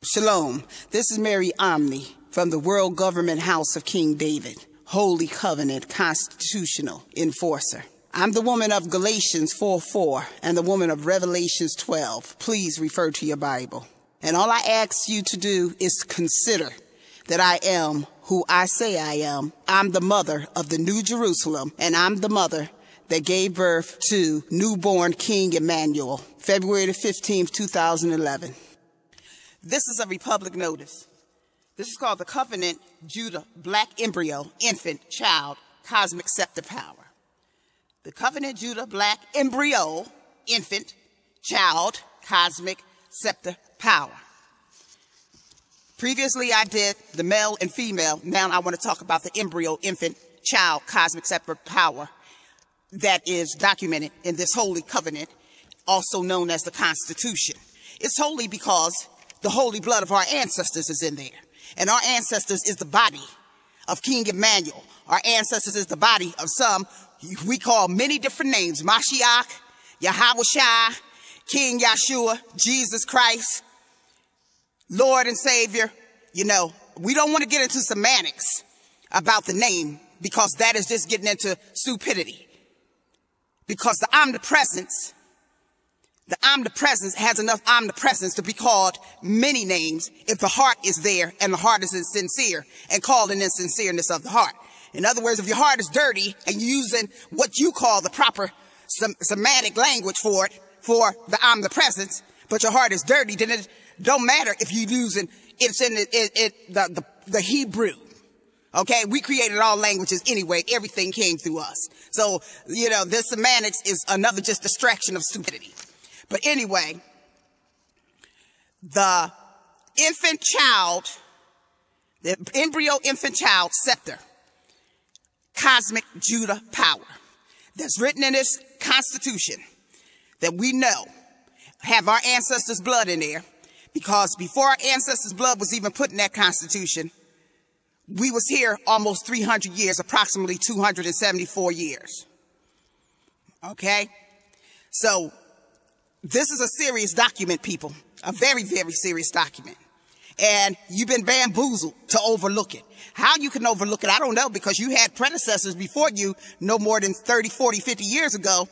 Shalom, this is Mary Omni from the World Government House of King David, Holy Covenant Constitutional Enforcer. I'm the woman of Galatians 4:4 and the woman of Revelations 12. Please refer to your Bible. And all I ask you to do is consider that I am who I say I am. I'm the mother of the New Jerusalem, and I'm the mother that gave birth to newborn King Emmanuel, February the 15th, 2011. This is a Republic notice. This is called the Covenant Judah Black Embryo Infant Child Cosmic Scepter Power. The Covenant Judah Black Embryo Infant Child Cosmic Scepter Power. Previously I did the male and female. Now I want to talk about the embryo infant child cosmic scepter power that is documented in this holy covenant, also known as the Constitution. It's holy because the holy blood of our ancestors is in there. And our ancestors is the body of King Emmanuel. Our ancestors is the body of some we call many different names. Mashiach, Yahweh, King Yahshua, Jesus Christ, Lord and Savior. You know, we don't want to get into semantics about the name because that is just getting into stupidity. Because the omnipresence has enough omnipresence to be called many names if the heart is there and the heart is sincere and called in the sincereness of the heart. In other words, if your heart is dirty and you're using what you call the proper semantic language for it, for the omnipresence, but your heart is dirty, then it don't matter if you're using it's in the Hebrew. Okay, we created all languages anyway. Everything came through us. So, you know, this semantics is another just distraction of stupidity. But anyway, the infant child, the embryo infant child scepter, cosmic Judah power that's written in this Constitution that we know have our ancestors' blood in there, because before our ancestors' blood was even put in that Constitution, we was here almost 300 years, approximately 274 years. Okay? So this is a serious document, people, a very, very serious document. And you've been bamboozled to overlook it. How you can overlook it, I don't know, because you had predecessors before you no more than 30, 40, 50 years ago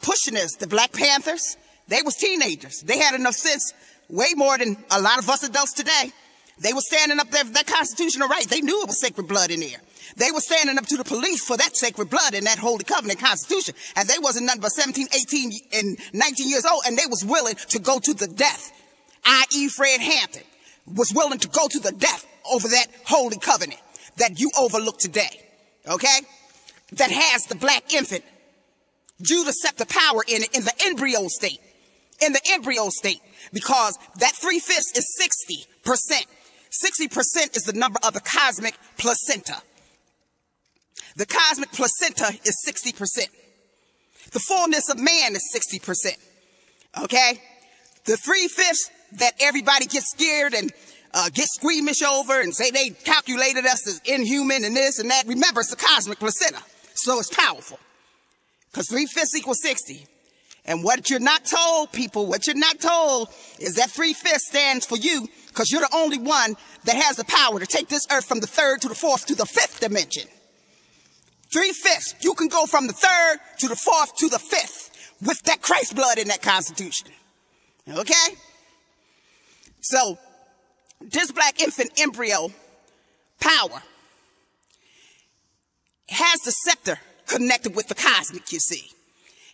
pushing this. The Black Panthers, they was teenagers. They had enough sense, way more than a lot of us adults today. They were standing up there for that constitutional right. They knew it was sacred blood in there. They were standing up to the police for that sacred blood in that Holy Covenant Constitution. And they wasn't nothing but 17, 18, and 19 years old, and they was willing to go to the death. I.e. Fred Hampton was willing to go to the death over that Holy Covenant that you overlook today. Okay? That has the black infant Judah scepter power in it in the embryo state. In the embryo state. Because that 3/5 is 60%. 60% is the number of the cosmic placenta. The cosmic placenta is 60%. The fullness of man is 60%. Okay? The 3/5 that everybody gets scared and get squeamish over and say they calculated us as inhuman and this and that. Remember, it's the cosmic placenta. So it's powerful. Because 3/5 equals 60. And what you're not told, people, what you're not told is that 3/5 stands for you, because you're the only one that has the power to take this earth from the 3rd to the 4th to the 5th dimension. 3/5. You can go from the 3rd to the 4th to the 5th with that Christ blood in that Constitution. Okay? So, this black infant embryo power has the scepter connected with the cosmic, you see.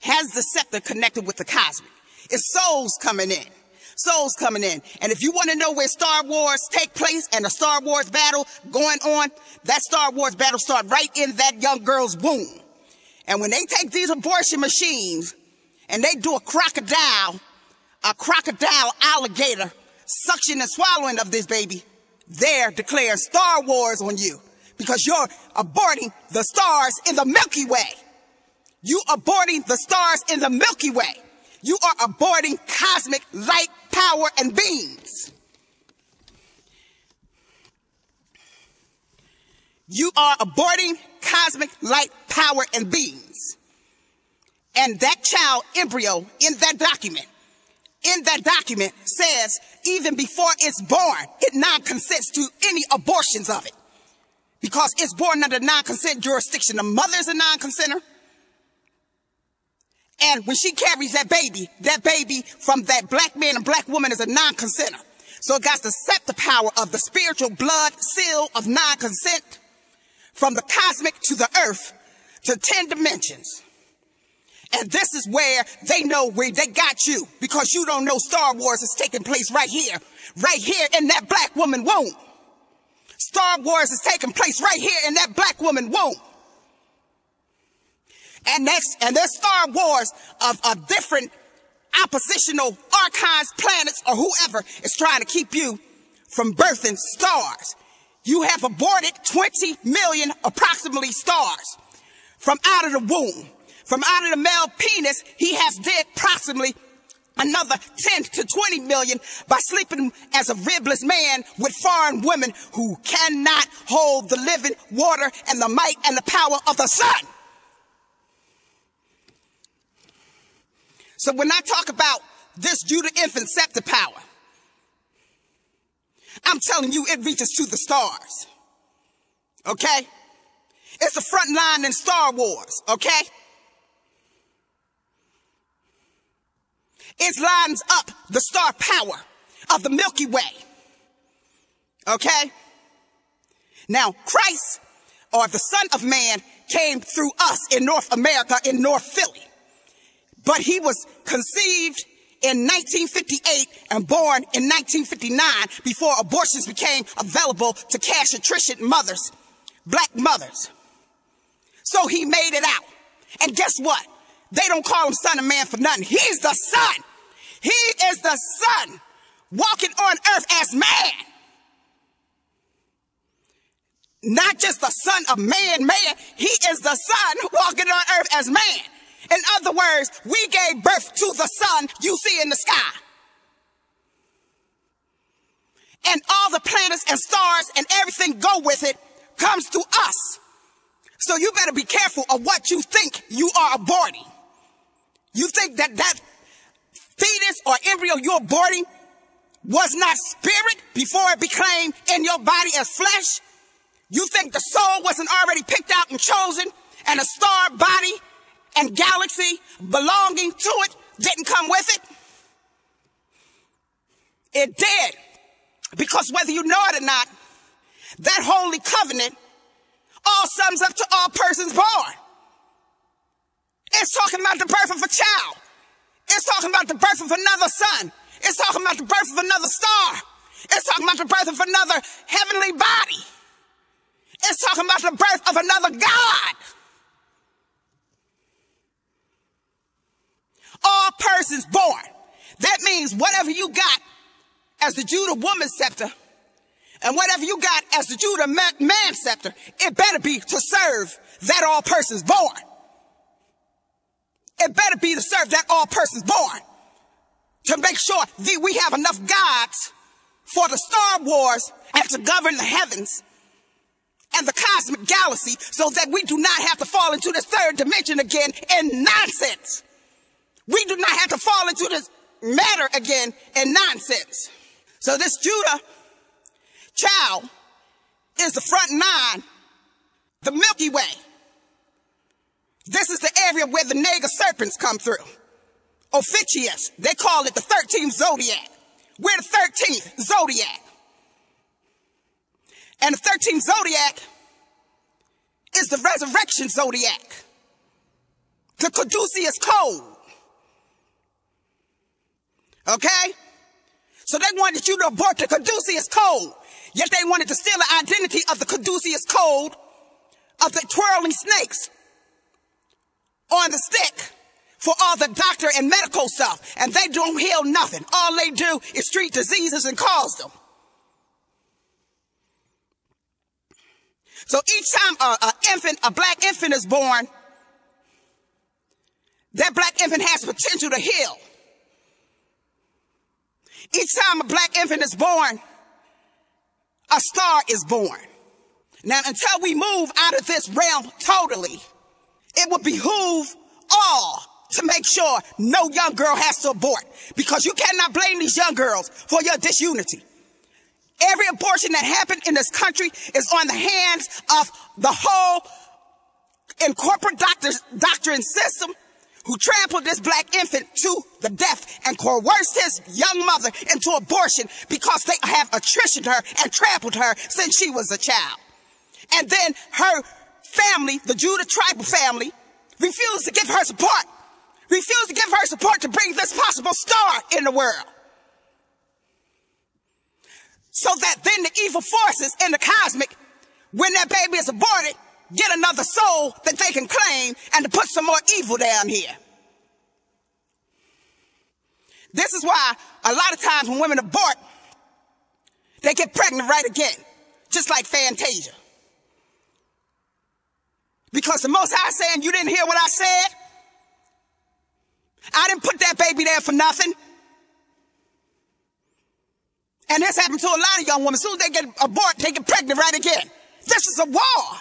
Has the scepter connected with the cosmic. It's souls coming in. Souls coming in. And if you want to know where Star Wars take place and the Star Wars battle going on, that Star Wars battle starts right in that young girl's womb. And when they take these abortion machines and they do a crocodile alligator suction and swallowing of this baby, they're declaring Star Wars on you because you're aborting the stars in the Milky Way. You aborting the stars in the Milky Way. You are aborting cosmic light, power, and beings. You are aborting cosmic light, power, and beings. And that child embryo in that document in that document says even before it's born, it non-consents to any abortions of it because it's born under non-consent jurisdiction. The mother's a non-consenter. And when she carries that baby from that black man and black woman is a non-consenter. So it got the scepter power of the spiritual blood seal of non-consent from the cosmic to the earth to 10 dimensions. And this is where they know where they got you because you don't know Star Wars is taking place right here in that black woman womb. Star Wars is taking place right here in that black woman womb. And there's Star Wars of different oppositional archons, planets, or whoever is trying to keep you from birthing stars. You have aborted 20 million approximately stars from out of the womb. From out of the male penis, he has dead approximately another 10 to 20 million by sleeping as a ribless man with foreign women who cannot hold the living water and the might and the power of the sun. So when I talk about this Judah infant scepter power, I'm telling you it reaches to the stars. Okay? It's the front line in Star Wars. Okay? It lines up the star power of the Milky Way. Okay? Now, Christ, or the Son of Man, came through us in North America, in North Philly. But he was conceived in 1958 and born in 1959 before abortions became available to cash attrition mothers, black mothers. So he made it out. And guess what? They don't call him Son of Man for nothing. He's the Son. He is the Son walking on earth as man. Not just the Son of Man. He is the Son walking on earth as man. In other words, we gave birth to the sun you see in the sky. And all the planets and stars and everything go with it comes to us. So you better be careful of what you think you are aborting. You think that fetus or embryo you're aborting was not spirit before it became in your body as flesh? You think the soul wasn't already picked out and chosen and a star body and galaxy belonging to it didn't come with it? It did. Because whether you know it or not, that holy covenant all sums up to all persons born. It's talking about the birth of a child. It's talking about the birth of another son. It's talking about the birth of another star. It's talking about the birth of another heavenly body. It's talking about the birth of another God. All persons born. That means whatever you got as the Judah woman scepter and whatever you got as the Judah man scepter, it better be to serve that all persons born. It better be to serve that all persons born. To make sure that we have enough gods for the Star Wars and to govern the heavens and the cosmic galaxy so that we do not have to fall into this third dimension again in nonsense. We do not have to fall into this matter again in nonsense. So this Judah child is the front nine, the Milky Way. This is the area where the Naga serpents come through. Ophiuchus, they call it the 13th zodiac. We're the 13th zodiac. And the 13th zodiac is the resurrection zodiac. The caduceus code. Okay? So they wanted you to abort the caduceus code, yet they wanted to steal the identity of the caduceus code of the twirling snakes on the stick for all the doctor and medical stuff. And they don't heal nothing. All they do is treat diseases and cause them. So each time a black infant is born, that black infant has potential to heal. Each time a black infant is born, a star is born. Now, until we move out of this realm totally, it would behoove all to make sure no young girl has to abort, because you cannot blame these young girls for your disunity. Every abortion that happened in this country is on the hands of the whole corporate doctoring system who trampled this black infant to the death and coerced his young mother into abortion because they have attritioned her and trampled her since she was a child. And then her family, the Judah tribal family, refused to give her support. Refused to give her support to bring this possible star in the world. So that then the evil forces in the cosmic, when that baby is aborted, get another soul that they can claim and to put some more evil down here. This is why a lot of times when women abort, they get pregnant right again, just like Fantasia. Because the Most High saying, you didn't hear what I said? I didn't put that baby there for nothing. And this happened to a lot of young women. As soon as they get aborted, they get pregnant right again. This is a war.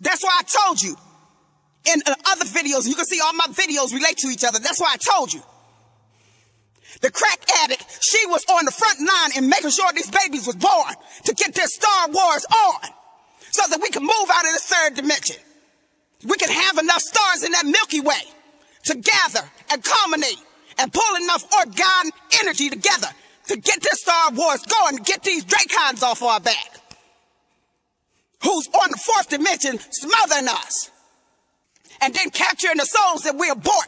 That's why I told you in other videos, you can see all my videos relate to each other. That's why I told you. The crack addict, she was on the front line in making sure these babies was born to get their Star Wars on so that we can move out of the third dimension. We can have enough stars in that Milky Way to gather and culminate and pull enough orgone energy together to get this Star Wars going, to get these Dracons off our back, who's on the fourth dimension smothering us, and then capturing the souls that we abort.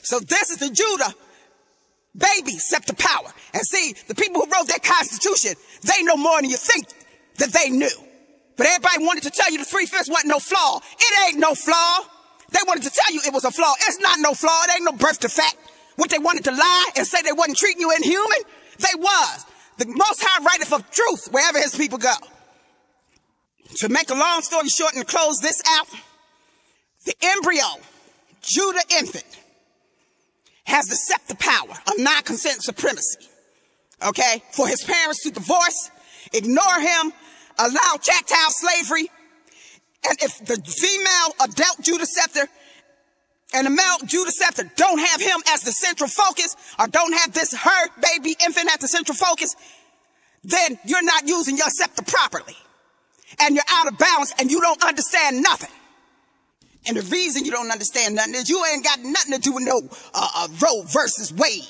So this is the Judah baby scepter power. And see, the people who wrote that Constitution, they know more than you think that they knew. But everybody wanted to tell you the 3/5 wasn't no flaw. It ain't no flaw. They wanted to tell you it was a flaw. It's not no flaw. It ain't no birth defect. What they wanted to lie and say they wasn't treating you inhuman, they was. The Most High writeth of truth wherever his people go. To make a long story short and close this out, the embryo, Judah infant, has the scepter power of non-consent supremacy, okay? For his parents to divorce, ignore him, allow chattel slavery, and if the female adult Judah scepter and the male Judah scepter don't have him as the central focus, or don't have this her baby infant as the central focus, then you're not using your scepter properly. And you're out of balance and you don't understand nothing. And the reason you don't understand nothing is you ain't got nothing to do with no Roe versus Wade.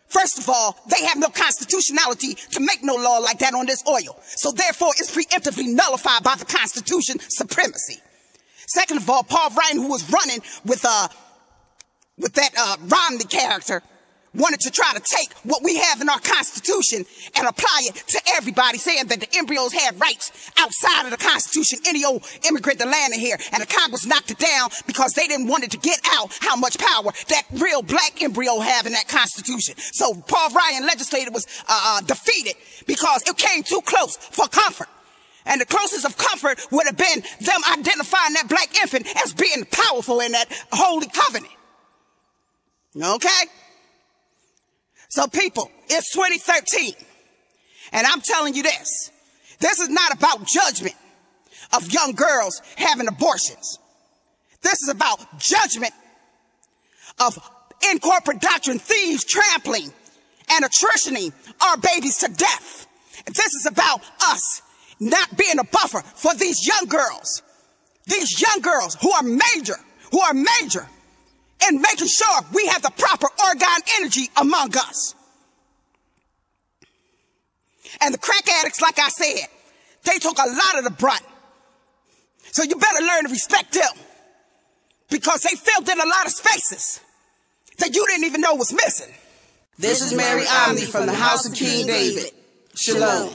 First of all, they have no constitutionality to make no law like that on this oil. So therefore, it's preemptively nullified by the Constitution supremacy. Second of all, Paul Ryan, who was running with that Romney character, wanted to try to take what we have in our Constitution and apply it to everybody, saying that the embryos had rights outside of the Constitution, any old immigrant that landed here. And the Congress knocked it down because they didn't want it to get out how much power that real black embryo have in that Constitution. So Paul Ryan legislator was defeated because it came too close for comfort. And the closest of comfort would have been them identifying that black infant as being powerful in that holy covenant. Okay? So people, it's 2013, and I'm telling you this. This is not about judgment of young girls having abortions. This is about judgment of incorporate doctrine thieves trampling and attritioning our babies to death. This is about us not being a buffer for these young girls who are major, and making sure we have the proper orgone energy among us. And the crack addicts, like I said, they took a lot of the brunt. So you better learn to respect them, because they filled in a lot of spaces that you didn't even know was missing. This is Mary Omni from the House of King David. Shalom.